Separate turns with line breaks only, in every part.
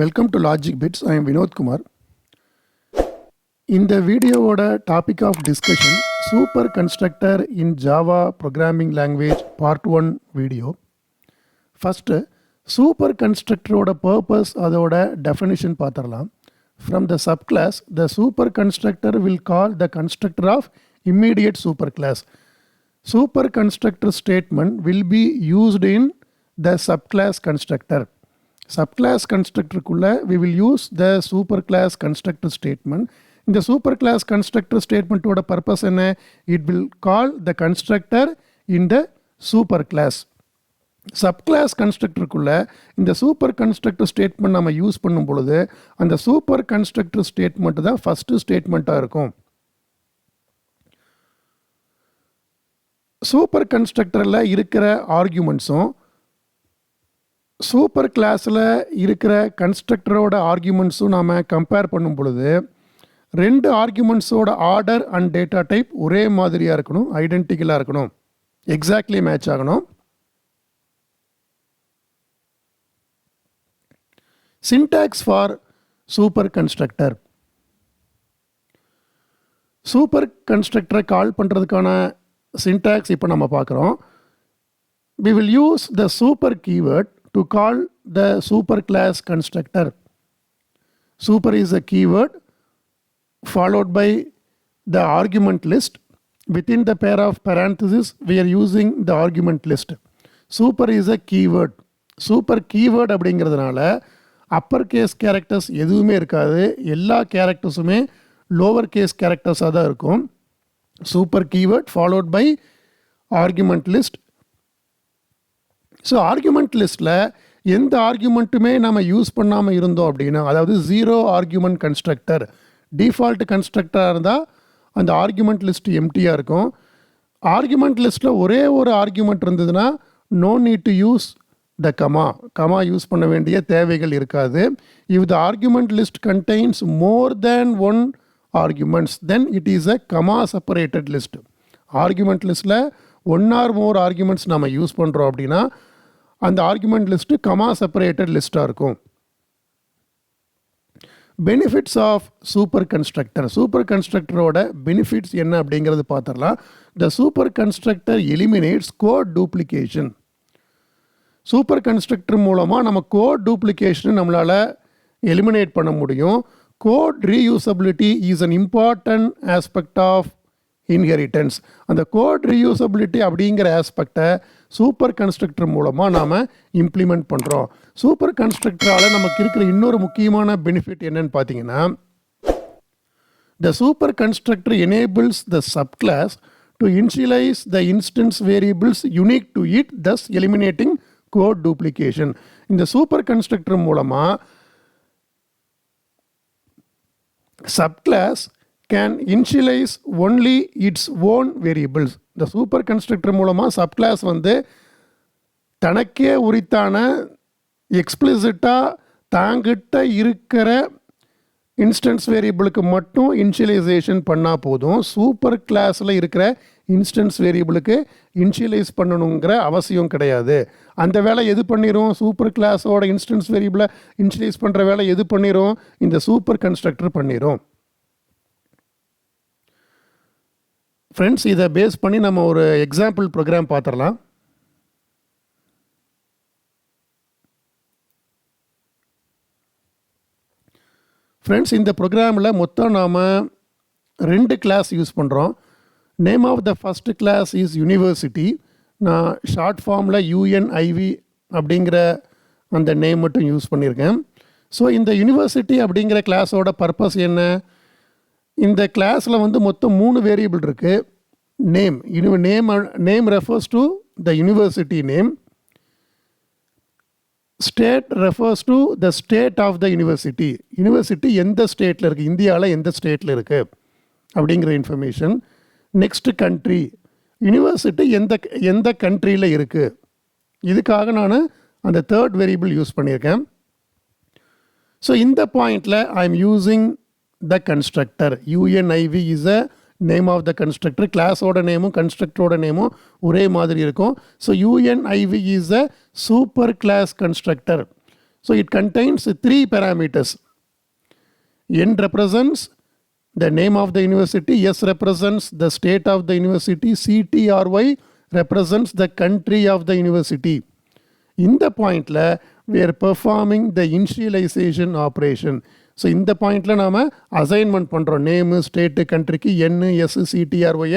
Welcome to Logic Bits. I am Vinod Kumar. In the video topic of discussion, Super Constructor in Java Programming Language Part 1 video. First, Super Constructor purpose அதோட definition பார்த்தரலாம். From the subclass, the Super Constructor will call the constructor of immediate superclass. Super Constructor statement will be used in the subclass constructor. Subclass constructor kulla we will use the superclass constructor statement. In the superclass constructor statement oda purpose enna, it will call the constructor in the superclass. Subclass constructor kulla in the super constructor statement nama use பண்ணும் பொழுது அந்த super constructor statement தான் first statement ஆ இருக்கும். Super constructorல இருக்கிற argumentsம் super கிளாஸில் இருக்கிற கன்ஸ்ட்ரக்டரோட ஆர்குமெண்ட்ஸும் நாம் compare பண்ணும் பொழுது ரெண்டு ஆர்குமெண்ட்ஸோட ஆர்டர் அண்ட் டேட்டா டைப் ஒரே மாதிரியாக இருக்கணும், ஐடென்டிக்கலாக இருக்கணும், எக்ஸாக்ட்லி மேட்ச் ஆகணும். Syntax for super constructor. Super கன்ஸ்ட்ரக்டரை கால் பண்ணுறதுக்கான சின்டாக்ஸ் இப்போ நம்ம பார்க்குறோம். We will use the super keyword to call the superclass constructor. Super is a keyword followed by the argument list. Within the pair of parentheses, we are using the argument list. Super is a keyword. Super keyword அப்படிங்கிறதுனால upper case characters எதுவுமே இருக்காது, எல்லா கேரக்டர்ஸுமே lower case கேரக்டர்ஸாக தான் இருக்கும். Super keyword followed by argument list. So argument லிஸ்ட்டில் எந்த ஆர்குமெண்ட்டுமே நம்ம use பண்ணாமல் இருந்தோம் அப்படின்னா, அதாவது ஜீரோ ஆர்குமெண்ட் கன்ஸ்ட்ரக்டர் டிஃபால்ட் கன்ஸ்ட்ரக்டராக இருந்தால் அந்த ஆர்குமெண்ட் லிஸ்ட் எம்டியாக இருக்கும். ஆர்குமெண்ட் லிஸ்ட்டில் ஒரே ஒரு ஆர்குமெண்ட் இருந்ததுன்னா no need to use the comma use பண்ண வேண்டிய தேவைகள் இருக்காது. If the argument list contains more than one arguments then it is a comma separated list. Argument லிஸ்ட்டில் ஒன் ஆர் மோர் ஆர்குமெண்ட்ஸ் நம்ம யூஸ் பண்ணுறோம் அப்படின்னா அந்த ஆர்குமெண்ட் லிஸ்ட்டு கமா செப்பரேட்டட் லிஸ்ட்டாக இருக்கும். Benefits of super constructor. Super கன்ஸ்ட்ரக்டரோட benefits என்ன அப்படிங்கிறது பார்த்துடலாம். The super constructor eliminates code duplication. Super constructor மூலமாக நம்ம கோட் டூப்ளிகேஷன் நம்மளால் எலிமினேட் பண்ண முடியும். Code reusability is an important aspect of inheritance. அந்த கோட் ரீயூசபிலிட்டி அப்படிங்கிற ஆஸ்பெக்டை சூப்பர் கன்ஸ்ட்ரக்டர் மூலமாக நாம் இம்ப்ளிமெண்ட் பண்ணுறோம். சூப்பர் கன்ஸ்ட்ரக்டரால் நமக்கு இருக்கிற இன்னொரு முக்கியமான பெனிஃபிட் என்னன்னு பார்த்தீங்கன்னா, the super constructor enables the subclass to initialise the instance variables unique to it, thus eliminating code duplication. இந்த சூப்பர் கன்ஸ்ட்ரக்டர் மூலமாக subclass can initialize only its own variables. இந்த சூப்பர் கன்ஸ்ட்ரக்டர் மூலமாக சப்கிளாஸ் வந்து தனக்கே உரித்தான எக்ஸ்பிளிசிட்டாக தாங்கிட்ட இருக்கிற இன்ஸ்டன்ஸ் வேரியபிளுக்கு மட்டும் இனிஷியலைசேஷன் பண்ணால் போதும். சூப்பர் கிளாஸில் இருக்கிற இன்ஸ்டன்ஸ் வேரியபிளுக்கு இனிஷியலைஸ் பண்ணணுங்கிற அவசியம் கிடையாது. அந்த வேலை எது பண்ணிடும்? சூப்பர் கிளாஸோட இன்ஸ்டன்ஸ் வேரியபிளை இனிஷியலைஸ் பண்ணுற வேலை எது பண்ணிடும்? இந்த சூப்பர் கன்ஸ்ட்ரக்டர் பண்ணிடும். ஃப்ரெண்ட்ஸ், இதை பேஸ் பண்ணி நம்ம ஒரு எக்ஸாம்பிள் ப்ரோக்ராம் பார்த்துடலாம். ஃப்ரெண்ட்ஸ், இந்த ப்ரோக்ராமில் மொத்தம் நாம் ரெண்டு கிளாஸ் யூஸ் பண்ணுறோம். Name of the first class is university. நான் ஷார்ட் ஃபார்மில் UNIV அப்படிங்கிற அந்த நேம் மட்டும் யூஸ் பண்ணியிருக்கேன். ஸோ இந்த யூனிவர்சிட்டி அப்படிங்கிற கிளாஸோட பர்பஸ் என்ன? இந்த கிளாஸில் வந்து மொத்தம் 3 வேரியபிள் இருக்குது. Name refers to the university name. State refers to the state of the university. University எந்த ஸ்டேட்டில் இருக்குது, இந்தியாவில் எந்த ஸ்டேட்டில் இருக்குது அப்படிங்கிற இன்ஃபர்மேஷன். நெக்ஸ்ட்டு கண்ட்ரி, யூனிவர்சிட்டி எந்த கண்ட்ரியில் இருக்குது. இதுக்காக நான் அந்த தேர்ட் வேரியபிள் யூஸ் பண்ணியிருக்கேன். ஸோ இந்த பாயிண்டில் I am using the constructor. UNIV is a name of the constructor. கிளாஸோட நேமும் கன்ஸ்ட்ரக்டரோட நேமும் ஒரே மாதிரி இருக்கும். So UNIV is a super class constructor. So it contains 3 parameters. N represents the name of the university, S represents the state of the university, CTRY represents the country of the university. In the point we are performing the initialization operation. So in the point நாம assignment பண்றோம். name, state, countryக்கு N, S, CTRY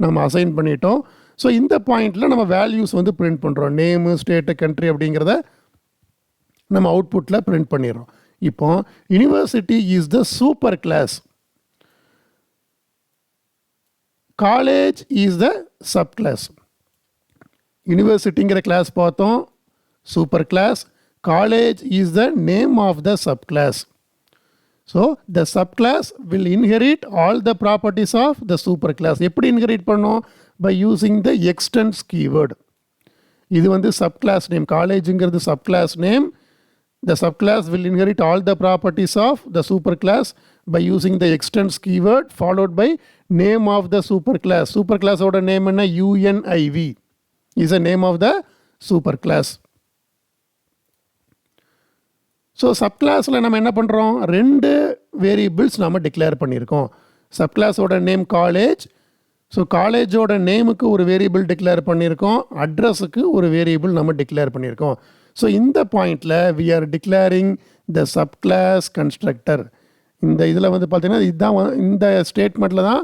நாம assign பண்ணிட்டோம். So இந்த பாயிண்ட்ல நம்ம values வந்து print பண்றோம். name, state, country அப்படிங்கறத நம்ம அவுட்புட்ல print பண்ணிடுறோம். இப்போ university is the super class. College is the subclass. Universityங்கிற class பார்த்தோம், super class. College is the name of the subclass. So the subclass will inherit all the properties of the superclass. எப்படி inherit பண்ணோம்? By using the extends keyword. இது வந்து subclass name. Collegeங்கிறது subclass name. The subclass will inherit all the properties of the superclass by using the extends keyword followed by name of the superclass. Superclass ஓட name என்ன? UNIV is the name of the superclass. So சப்கிளாஸில் நம்ம என்ன பண்ணுறோம்? 2 variables நம்ம declare பண்ணியிருக்கோம். சப்கிளாஸோட name college. So காலேஜோட நேமுக்கு ஒரு வேரியபிள் டிக்ளேர் பண்ணியிருக்கோம், அட்ரஸுக்கு ஒரு வேரியபிள் நம்ம டிக்ளேர் பண்ணியிருக்கோம். ஸோ இந்த பாயிண்டில் we are declaring the subclass constructor. இந்த இதில் வந்து பார்த்தீங்கன்னா இதுதான் இந்த ஸ்டேட்மெண்ட்டில் தான்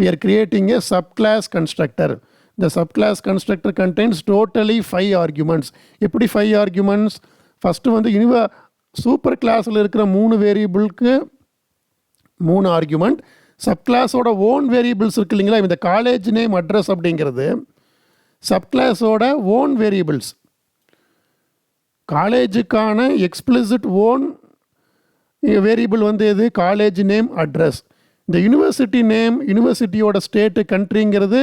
we are creating a subclass constructor. The subclass constructor contains totally 5 arguments. எப்படி 5 ஆர்குமெண்ட்ஸ்? ஃபஸ்ட்டு வந்து சூப்பர் கிளாஸில் இருக்கிற 3 வேரியபிளுக்கு 3 ஆர்குமெண்ட். சப்கிளாஸோட ஓன் வேரியபிள்ஸ் இருக்கு இல்லைங்களா, இந்த காலேஜ் நேம் அட்ரஸ் அப்படிங்கிறது சப்கிளாஸோட ஓன் வேரியபிள்ஸ். காலேஜுக்கான எக்ஸ்பிளிசிட் ஓன் வேரியபிள் வந்து எது? College name address. இந்த யூனிவர்சிட்டி நேம், யூனிவர்சிட்டியோட ஸ்டேட்டு, கண்ட்ரிங்கிறது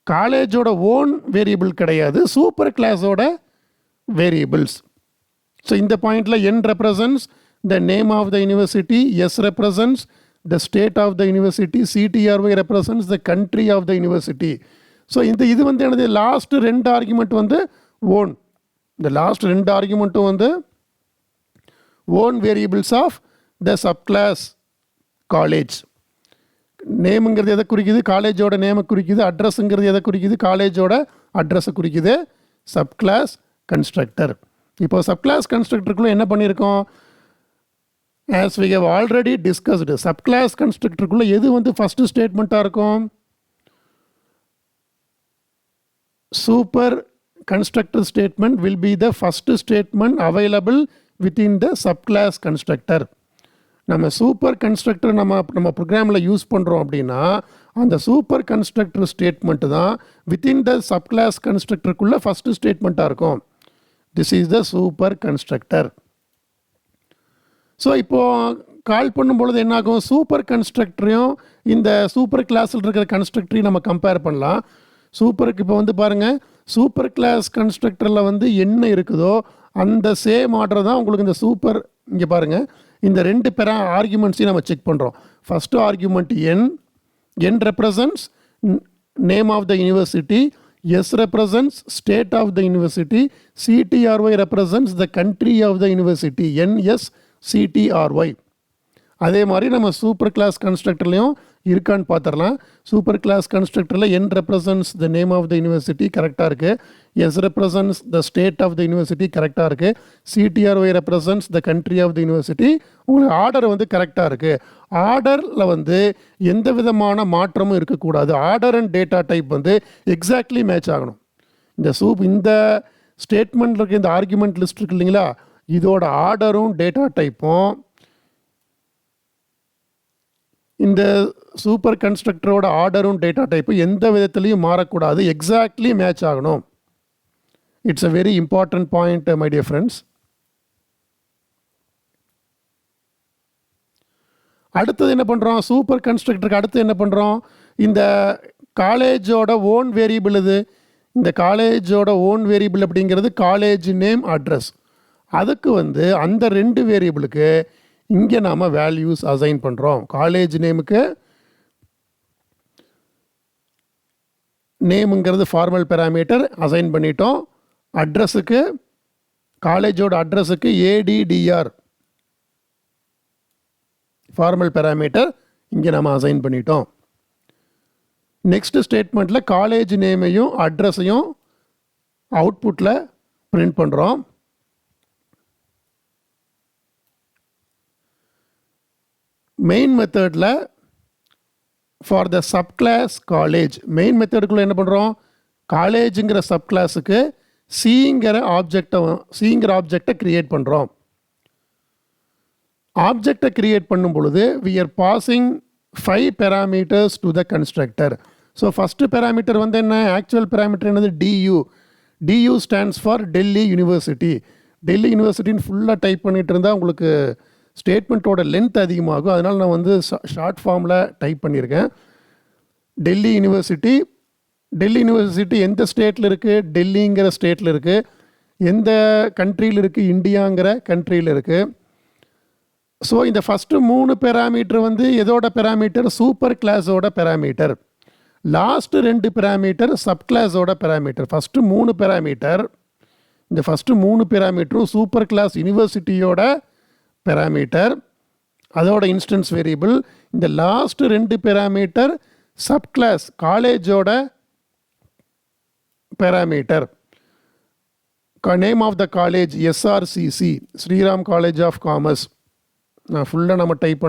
காலேஜோட ஓன் வேரியபிள் கிடையாது, சூப்பர் கிளாஸோட வேரியபிள்ஸ். ஸோ இந்த பாயிண்டில் N represents the name of the university, S represents the state of the university, CTRY represents the country of the university. So இது வந்து எனது லாஸ்ட் 2 ஆர்குமெண்ட் வந்து ஓன். இந்த லாஸ்ட் 2 ஆர்குமெண்ட்டும் வந்து own variables of the subclass college. நேமுங்கிறது எதை குறிக்குது? காலேஜோட நேமை குறிக்குது. அட்ரஸுங்கிறது எதை குறிக்குது? காலேஜோட அட்ரஸை குறிக்குது. Subclass constructor. இப்போ சப்கிளாஸ் கன்ஸ்ட்ரக்டருக்குள்ளே என்ன பண்ணியிருக்கோம்? as we have already discussed, subclass கன்ஸ்ட்ரக்டருக்குள்ளே எது வந்து ஃபஸ்ட்டு ஸ்டேட்மெண்ட்டாக இருக்கும்? Super constructor statement will be the first statement available within the subclass constructor. நம்ம சூப்பர் கன்ஸ்ட்ரக்டர் நம்ம ப்ரோக்ராமில் யூஸ் பண்ணுறோம் அப்படின்னா அந்த சூப்பர் கன்ஸ்ட்ரக்டர் ஸ்டேட்மெண்ட்டு தான் வித்தின் த சப்கிளாஸ் கன்ஸ்ட்ரக்டருக்குள்ளே ஃபஸ்ட்டு ஸ்டேட்மெண்ட்டாக இருக்கும். This is the super constructor. So இப்போது கால் பண்ணும்பொழுது என்னாகும்? சூப்பர் கன்ஸ்ட்ரக்டரையும் இந்த சூப்பர் கிளாஸில் இருக்கிற கன்ஸ்ட்ரக்டரையும் நம்ம கம்பேர் பண்ணலாம். சூப்பருக்கு இப்போ வந்து பாருங்கள், சூப்பர் கிளாஸ் கன்ஸ்ட்ரக்டரில் வந்து என்ன இருக்குதோ அந்த சேம் ஆர்டர் தான் உங்களுக்கு இந்த சூப்பர். இங்கே பாருங்கள், இந்த 2 ஆர்குமெண்ட்ஸையும் நம்ம செக் பண்ணுறோம். First argument N represents name of the university, S represents state of the university, CTRY represents the country of the university, NSCTRY. அதே மாதிரி நம்ம சூப்பர் கிளாஸ் கன்ஸ்ட்ரக்டர்லையும் இருக்கான்னு பார்த்துடலாம். சூப்பர் கிளாஸ் கன்ஸ்ட்ரக்டரில் N represents the name of the university கரெக்டாக இருக்குது, S represents the state of the university கரெக்டாக இருக்குது, CTRY represents the country of the university. உங்களுக்கு ஆர்டர் வந்து கரெக்டாக இருக்குது. ஆர்டரில் வந்து எந்த விதமான மாற்றமும் இருக்கக்கூடாது. ஆர்டர் அண்ட் டேட்டா டைப் வந்து எக்ஸாக்ட்லி மேட்ச் ஆகணும். இந்த ஸ்டேட்மெண்ட்டில் இருக்க இந்த ஆர்குமெண்ட் லிஸ்ட் இருக்கு இல்லைங்களா, இதோட ஆர்டரும் டேட்டா டைப்பும் இந்த சூப்பர் கன்ஸ்ட்ரக்டரோட ஆர்டரும் டேட்டா டைப்பும் எந்த விதத்துலையும் மாறக்கூடாது, எக்ஸாக்ட்லி மேட்ச் ஆகணும். It's a very important point my dear friends. அடுத்தது என்ன பண்ணுறோம்? சூப்பர் கன்ஸ்ட்ரக்டருக்கு அடுத்து என்ன பண்ணுறோம்? இந்த காலேஜோட ஓன் வேரியபிள் இது. இந்த காலேஜோட ஓன் வேரியபிள் அப்படிங்கிறது காலேஜ் நேம் அட்ரஸ். அதுக்கு வந்து அந்த 2 வேரியபிளுக்கு இங்கே நாம் வேல்யூஸ் அசைன் பண்ணுறோம். காலேஜ் நேமுக்கு நேமுங்கிறது ஃபார்மல் பேராமீட்டர் அசைன் பண்ணிட்டோம். அட்ரஸுக்கு காலேஜோட அட்ரஸுக்கு ADDR ஃபார்மல் பேராமீட்டர் இங்கே நம்ம அசைன் பண்ணிட்டோம். நெக்ஸ்ட் ஸ்டேட்மெண்ட்டில் காலேஜ் நேமையும் அட்ரஸையும் அவுட்புட்டில் பிரிண்ட் பண்ணுறோம். மெயின் மெத்தடில் for the subclass college, main மெத்தடுக்குள்ளே என்ன பண்ணுறோம், காலேஜுங்கிற சப்கிளாஸுக்கு சிங்கிற ஆப்ஜெக்டை க்ரியேட் பண்ணுறோம். ஆப்ஜெக்டை க்ரியேட் பண்ணும் பொழுது we are passing 5 parameters to the constructor. So first parameter வந்து என்ன, ஆக்சுவல் பேராமீட்டர் என்னது, DU stands for Delhi university. Delhi யூனிவர்சிட்டின்னு ஃபுல்லாக டைப் பண்ணிகிட்டு இருந்தால் உங்களுக்கு ஸ்டேட்மெண்ட்டோட லென்த் அதிகமாகும். அதனால் நான் வந்து ஷார்ட் ஃபார்மில் டைப் பண்ணியிருக்கேன். டெல்லி யூனிவர்சிட்டி எந்த ஸ்டேட்டில் இருக்குது, டெல்லிங்கிற ஸ்டேட்டில் இருக்குது. எந்த கண்ட்ரியில் இருக்குது, இந்தியாங்கிற கண்ட்ரியில் இருக்குது. ஸோ இந்த ஃபஸ்ட்டு 3 பேராமீட்டர் வந்து எதோட பேராமீட்டர், சூப்பர் கிளாஸோட பேராமீட்டர். லாஸ்ட்டு 2 பேராமீட்டர் சப் கிளாஸோட பேராமீட்டர். ஃபஸ்ட்டு 3 பேராமீட்டர், இந்த ஃபஸ்ட்டு 3 பேராமீட்டரும் சூப்பர் கிளாஸ் யூனிவர்சிட்டியோட பேராமீட்டர், அதோட இன்ஸ்டன்ஸ் வேரியபிள். இந்த லாஸ்ட்டு 2 பேராமீட்டர் சப் கிளாஸ் காலேஜோட parameter. Name of the college SRCC, Shri Ram college of commerce. நான் ஃபுல்லாக நம்ம டைப்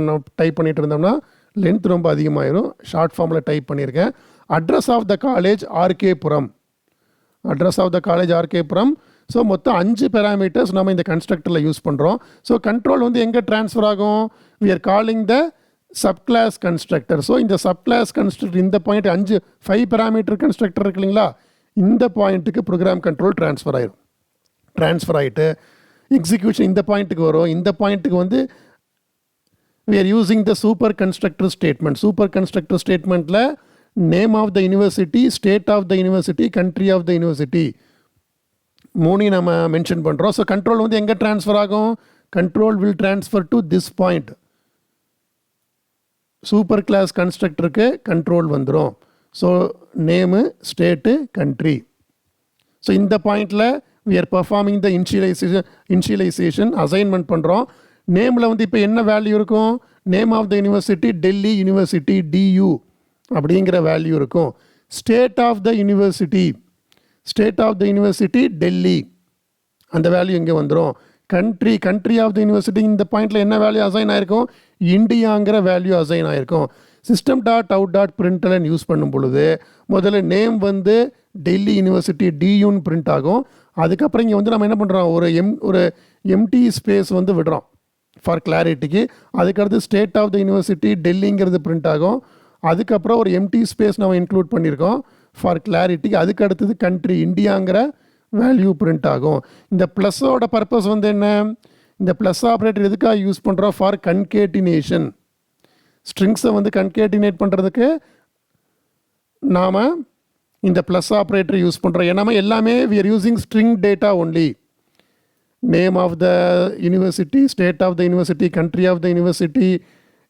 பண்ணிட்டு இருந்தோம்னா லென்த் ரொம்ப அதிகமாகிடும். ஷார்ட் ஃபார்மில் டைப் பண்ணியிருக்கேன். Address of the college RK Puram. So மொத்தம் 5 பேராமீட்டர்ஸ் நம்ம இந்த கன்ஸ்ட்ரக்டரில் யூஸ் பண்ணுறோம். ஸோ கண்ட்ரோல் வந்து எங்கே ட்ரான்ஸ்ஃபர் ஆகும், we are calling the subclass constructor. So இந்த subclass constructor இந்த பாயிண்ட் 5 பேராமீட்டர் கன்ஸ்ட்ரக்டர் இருக்கு இல்லைங்களா, இந்த பாயிண்ட்டுக்கு ப்ரோக்ராம் கண்ட்ரோல் ட்ரான்ஸ்ஃபர் ஆகிட்டு எக்ஸிக்யூஷன் இந்த பாயிண்ட்டுக்கு வரும். இந்த பாயிண்ட்டுக்கு வந்து we are using the super constructor statement. Super constructor statementல name of the university, state of the university, country of the university 3 நம்ம மென்ஷன் பண்ணுறோம். ஸோ கண்ட்ரோல் வந்து எங்கே ட்ரான்ஸ்ஃபர் ஆகும், control will transfer to this point. Super class கன்ஸ்ட்ரக்டருக்கு control வந்துடும். So name, state, country. So இந்த பாயிண்டில் we are performing the initialization assignment பண்ணுறோம். நேமில் வந்து இப்போ என்ன வேல்யூ இருக்கும், name of the university Delhi university DU அப்படிங்கிற வேல்யூ இருக்கும். State of the university Delhi, அந்த வேல்யூ இங்கே வந்துடும். கண்ட்ரி ஆஃப் த யூனிவர்சிட்டி இந்த பாயிண்டில் என்ன வேல்யூ அசைன் ஆகிருக்கும், இந்தியாங்கிற வேல்யூ அசைன் ஆகிருக்கும். system.out.println யூஸ் பண்ணும் பொழுது முதல்ல நேம் வந்து டெல்லி யூனிவர்சிட்டி DUன்னு பிரிண்ட் ஆகும். அதுக்கப்புறம் இங்கே வந்து நம்ம என்ன பண்ணுறோம், ஒரு எம்டி ஸ்பேஸ் வந்து விடுறோம் ஃபார் கிளாரிட்டிக்கு. அதுக்கடுத்து ஸ்டேட் ஆஃப் த யூனிவர்சிட்டி டெல்லிங்கிறது பிரிண்ட் ஆகும். அதுக்கப்புறம் ஒரு எம்டி ஸ்பேஸ் நம்ம இன்க்ளூட் பண்ணியிருக்கோம் ஃபார் கிளாரிட்டிக்கு. அதுக்கு அடுத்தது கண்ட்ரி இந்தியாங்கிற வேல்யூ பிரிண்ட் ஆகும். இந்த ப்ளஸ்ஸோட பர்பஸ் வந்து என்ன, இந்த ப்ளஸ் ஆப்ரேட்டர் எதுக்காக யூஸ் பண்ணுறோம், ஃபார் கன்கேட்டினேஷன். ஸ்ட்ரிங்ஸை வந்து கன்கேட்டினேட் பண்ணுறதுக்கு நாம் இந்த ப்ளஸ் ஆப்ரேட்டர் யூஸ் பண்ணுறோம். ஏன்னா எல்லாமே we are using string data only. Name of the university, state of the university, country of the university.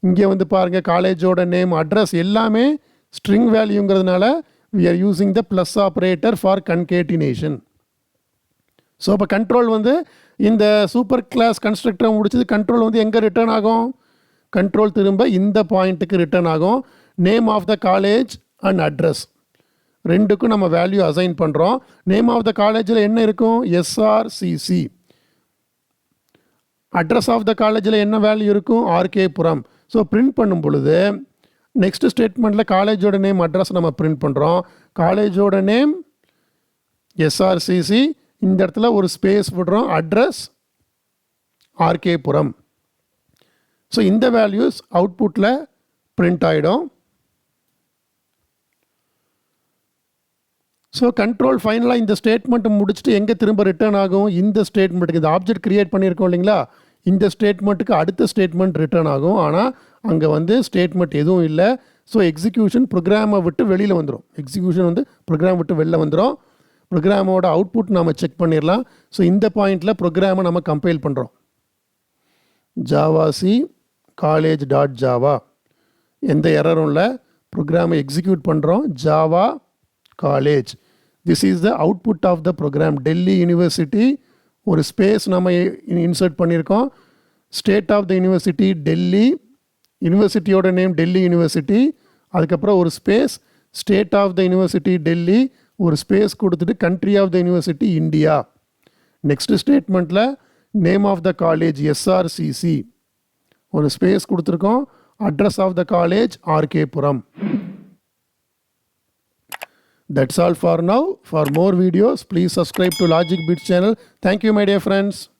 இங்கே வந்து பாருங்கள் காலேஜோட நேம், அட்ரஸ் எல்லாமே ஸ்ட்ரிங் வேல்யூங்கிறதுனால we are using the plus operator for concatenation. So இப்போ கண்ட்ரோல் வந்து இந்த super class கன்ஸ்ட்ரக்டரை முடிச்சது கண்ட்ரோல் வந்து எங்கே ரிட்டர்ன் ஆகும், கண்ட்ரோல் திரும்ப இந்த பாயிண்ட்டுக்கு ரிட்டர்ன் ஆகும். Name of the college and address ரெண்டுக்கும் நம்ம வேல்யூ அசைன் பண்ணுறோம். நேம் ஆஃப் த காலேஜில் என்ன இருக்கும், SRCC. அட்ரஸ் ஆஃப் த காலேஜில் என்ன வேல்யூ இருக்கும், RKபுரம். ஸோ பிரிண்ட் பண்ணும் பொழுது நெக்ஸ்ட் ஸ்டேட்மெண்ட்டில் காலேஜோட நேம், அட்ரஸ் நம்ம பிரிண்ட் பண்ணுறோம். காலேஜோட நேம் SRCC, இந்த இடத்துல ஒரு ஸ்பேஸ் விடுறோம், அட்ரஸ் RKபுரம். ஸோ இந்த வேல்யூஸ் அவுட்புட்டில் பிரிண்ட் ஆகிடும். ஸோ கண்ட்ரோல் ஃபைனலாக இந்த ஸ்டேட்மெண்ட்டை முடிச்சுட்டு எங்கே திரும்ப ரிட்டர்ன் ஆகும், இந்த ஸ்டேட்மெண்ட்டுக்கு. இந்த ஆப்ஜெக்ட் க்ரியேட் பண்ணியிருக்கோம் இல்லைங்களா, இந்த ஸ்டேட்மெண்ட்டுக்கு அடுத்த ஸ்டேட்மெண்ட் ரிட்டர்ன் ஆகும். ஆனால் அங்கே வந்து ஸ்டேட்மெண்ட் எதுவும் இல்லை. ஸோ எக்ஸிக்யூஷன் ப்ரோக்ராமை விட்டு வெளியில் வந்துடும். ப்ரோக்ராம் விட்டு வெளில வந்துடும். ப்ரோக்ராமோட அவுட்புட் நம்ம செக் பண்ணிடலாம். ஸோ இந்த பாயிண்டில் ப்ரோக்ராமை நம்ம கம்பைல் பண்ணுறோம். JAVA.THE college.java, எந்த எரரும் இல்லை. ப்ரோக்ராமை எக்ஸிக்யூட் பண்ணுறோம். Java college, this is the output of the program. Delhi University ஒரு ஸ்பேஸ் நம்ம இன்சர்ட் பண்ணியிருக்கோம். State of the university Delhi, யூனிவர்சிட்டியோட நேம் டெல்லி யூனிவர்சிட்டி, அதுக்கப்புறம் ஒரு space state of the university Delhi, ஒரு ஸ்பேஸ் கொடுத்துட்டு country of the university India. Next ஸ்டேட்மெண்ட்டில் name of the college SRCC, ஒரு ஸ்பேஸ் கொடுத்துருக்கோம். Address of the college R K Puram. That's all for now. For more videos, please subscribe to Logic Bits channel. Thank you, my dear friends.